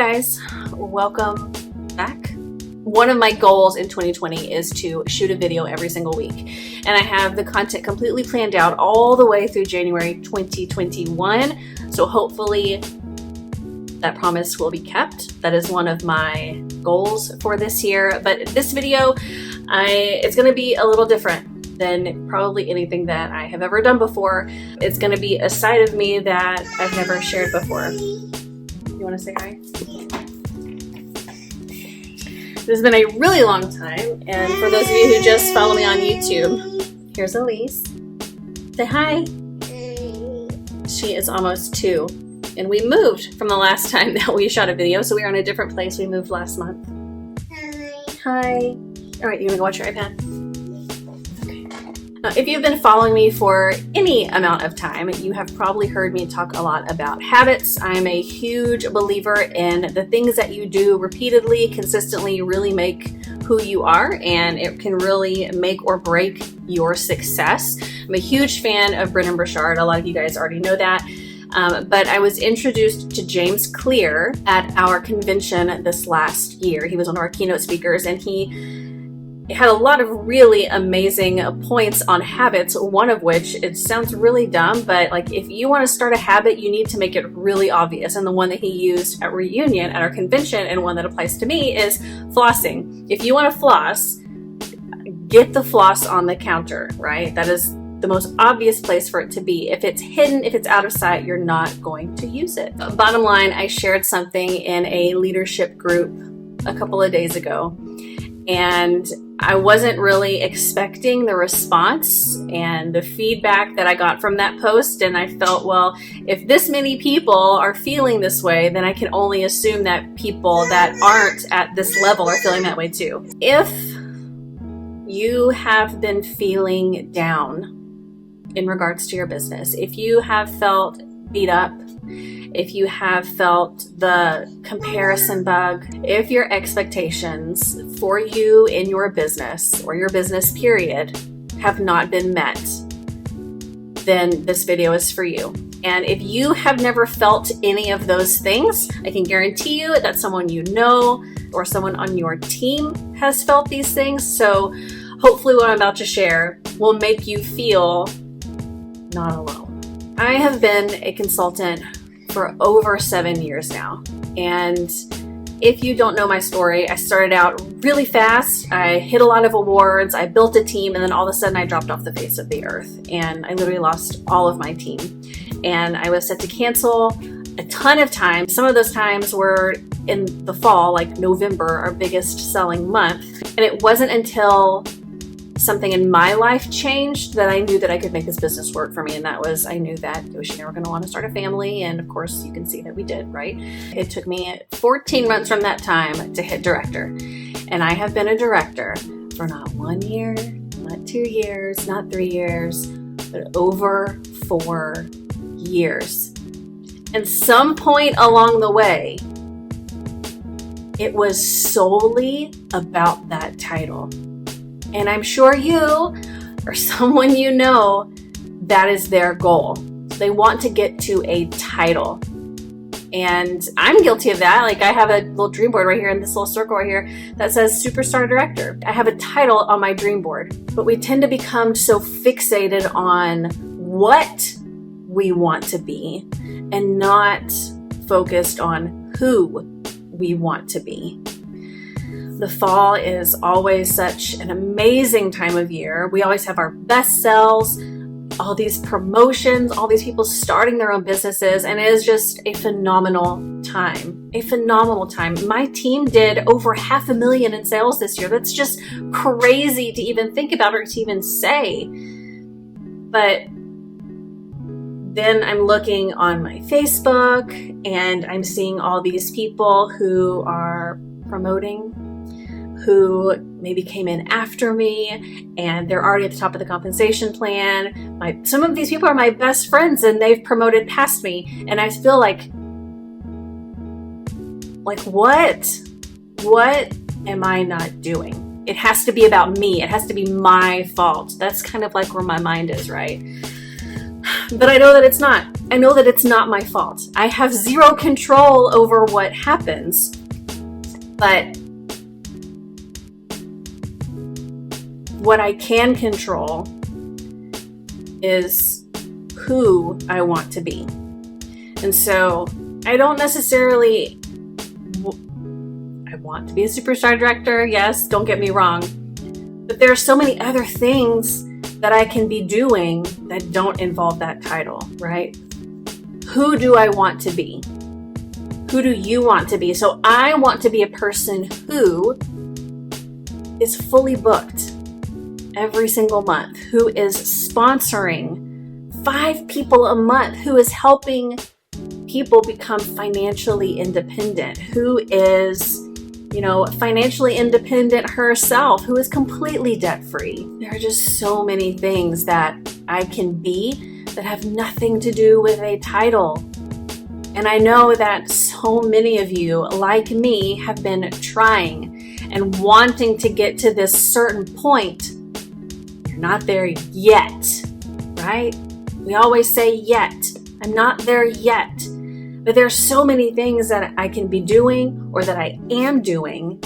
guys, welcome back. One of my goals in 2020 is to shoot a video every single week, and I have the content completely planned out all the way through January 2021, so hopefully that promise will be kept. That is one of my goals for this year, but this video, it's going to be a little different than probably anything that I have ever done before. It's going to be a side of me that I've never shared before. You want to say hi? It has been a really long time, and for those of you who just follow me on YouTube, here's Elise. Say hi. She is almost 2, and we moved from the last time that we shot a video, so we are in a different place. We moved last month. Hi. All right, you gonna go watch your iPad? If you've been following me for any amount of time, you have probably heard me talk a lot about habits. I'm a huge believer in the things that you do repeatedly, consistently really make who you are, and it can really make or break your success. I'm a huge fan of Brendon Burchard. A lot of you guys already know that. But I was introduced to James Clear at our convention this last year. He was one of our keynote speakers, and he had a lot of really amazing points on habits, one of which, it sounds really dumb, but like if you want to start a habit, you need to make it really obvious. And the one that he used at Reunion at our convention, and one that applies to me, is flossing. If you want to floss, get the floss on the counter, right? That is the most obvious place for it to be. If it's hidden, if it's out of sight, you're not going to use it. Bottom line, I shared something in a leadership group a couple of days ago, and I wasn't really expecting the response and the feedback that I got from that post, and I felt, well, if this many people are feeling this way, then I can only assume that people that aren't at this level are feeling that way too. If you have been feeling down in regards to your business, if you have felt beat up, if you have felt the comparison bug, if your expectations for you in your business or your business period have not been met, then this video is for you. And if you have never felt any of those things, I can guarantee you that someone you know or someone on your team has felt these things. So hopefully what I'm about to share will make you feel not alone. I have been a consultant for over 7 years now. And if you don't know my story, I started out really fast. I hit a lot of awards. I built a team, and then all of a sudden I dropped off the face of the earth, and I literally lost all of my team. And I was set to cancel a ton of times. Some of those times were in the fall, like November, our biggest selling month. And it wasn't until something in my life changed that I knew that I could make this business work for me. And that was, I knew that I was never going to want to start a family. And of course, you can see that we did, right? It took me 14 months from that time to hit director. And I have been a director for not 1 year, not 2 years, not 3 years, but over 4 years. And some point along the way, it was solely about that title. And I'm sure you or someone you know, that is their goal. They want to get to a title. And I'm guilty of that. Like, I have a little dream board right here in this little circle right here that says Superstar Director. I have a title on my dream board, but we tend to become so fixated on what we want to be and not focused on who we want to be. The fall is always such an amazing time of year. We always have our best sells, all these promotions, all these people starting their own businesses, and it is just a phenomenal time. A phenomenal time. My team did over $500,000 in sales this year. That's just crazy to even think about or to even say. But then I'm looking on my Facebook and I'm seeing all these people who are promoting, who maybe came in after me, and they're already at the top of the compensation plan. Some of these people are my best friends, and they've promoted past me, and I feel like what am I not doing? It has to be about me. It has to be my fault. That's kind of like where my mind is, right? But I know that it's not. I know that it's not my fault. I have zero control over what happens, but what I can control is who I want to be. And so I don't necessarily, I want to be a superstar director, yes, don't get me wrong, but there are so many other things that I can be doing that don't involve that title, right? Who do I want to be? Who do you want to be? So I want to be a person who is fully booked every single month, who is sponsoring 5 people a month, who is helping people become financially independent, who is, financially independent herself, who is completely debt-free. There are just so many things that I can be that have nothing to do with a title. And I know that so many of you, like me, have been trying and wanting to get to this certain point. You're not there yet, right? We always say yet. I'm not there yet. But there's so many things that I can be doing or that I am doing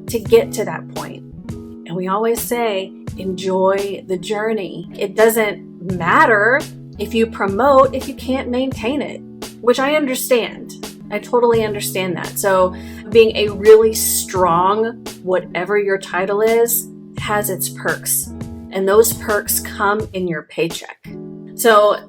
to get to that point. And we always say, enjoy the journey. It doesn't matter if you promote if you can't maintain it, which I understand. I totally understand that. So being a really strong, whatever your title is, has its perks. And those perks come in your paycheck. So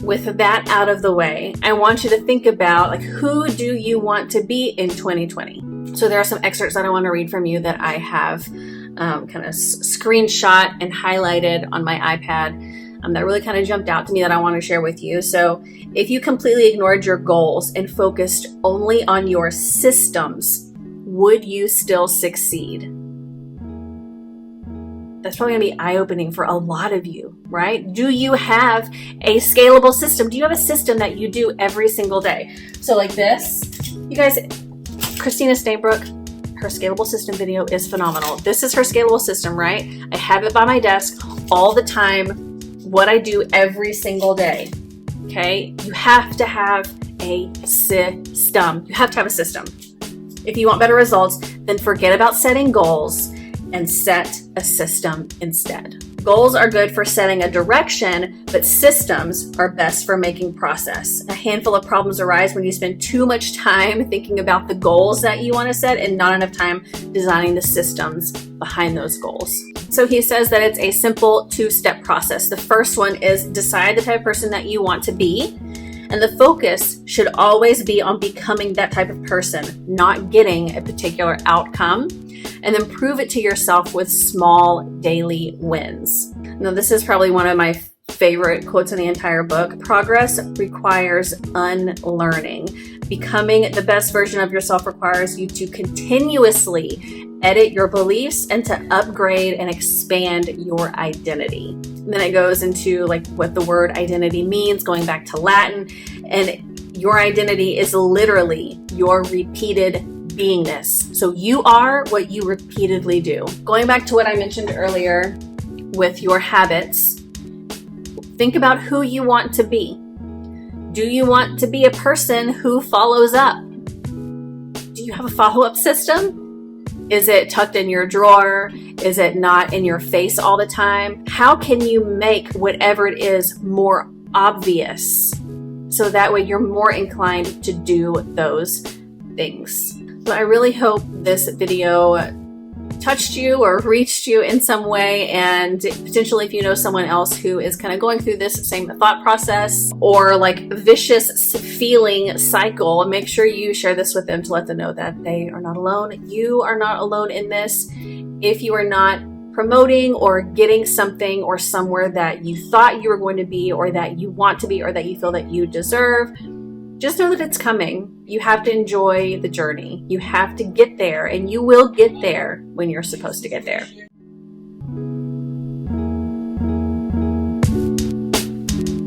with that out of the way, I want you to think about who do you want to be in 2020? So there are some excerpts that I want to read from you that I have kind of screenshot and highlighted on my iPad that really kind of jumped out to me that I want to share with you. So if you completely ignored your goals and focused only on your systems, would you still succeed? That's probably going to be eye-opening for a lot of you, right? Do you have a scalable system? Do you have a system that you do every single day? So like this, you guys, Christina Stainbrook, her scalable system video is phenomenal. This is her scalable system, right? I have it by my desk all the time, what I do every single day, okay? You have to have a system. You have to have a system. If you want better results, then forget about setting goals and set a system instead. Goals are good for setting a direction, but systems are best for making process. A handful of problems arise when you spend too much time thinking about the goals that you want to set and not enough time designing the systems behind those goals. So he says that it's a simple 2-step process. The first one is decide the type of person that you want to be. And the focus should always be on becoming that type of person, not getting a particular outcome. And then prove it to yourself with small daily wins. Now, this is probably one of my favorite quotes in the entire book. Progress requires unlearning. Becoming the best version of yourself requires you to continuously edit your beliefs and to upgrade and expand your identity. And then it goes into what the word identity means, going back to Latin. And your identity is literally your repeated beingness. So you are what you repeatedly do. Going back to what I mentioned earlier with your habits, think about who you want to be. Do you want to be a person who follows up? Do you have a follow-up system? Is it tucked in your drawer? Is it not in your face all the time? How can you make whatever it is more obvious so that way you're more inclined to do those things? So I really hope this video touched you or reached you in some way, and potentially if you know someone else who is kind of going through this same thought process or vicious feeling cycle, make sure you share this with them to let them know that they are not alone. You are not alone in this. If you are not promoting or getting something or somewhere that you thought you were going to be or that you want to be or that you feel that you deserve, just know that it's coming. You have to enjoy the journey. You have to get there, and you will get there when you're supposed to get there.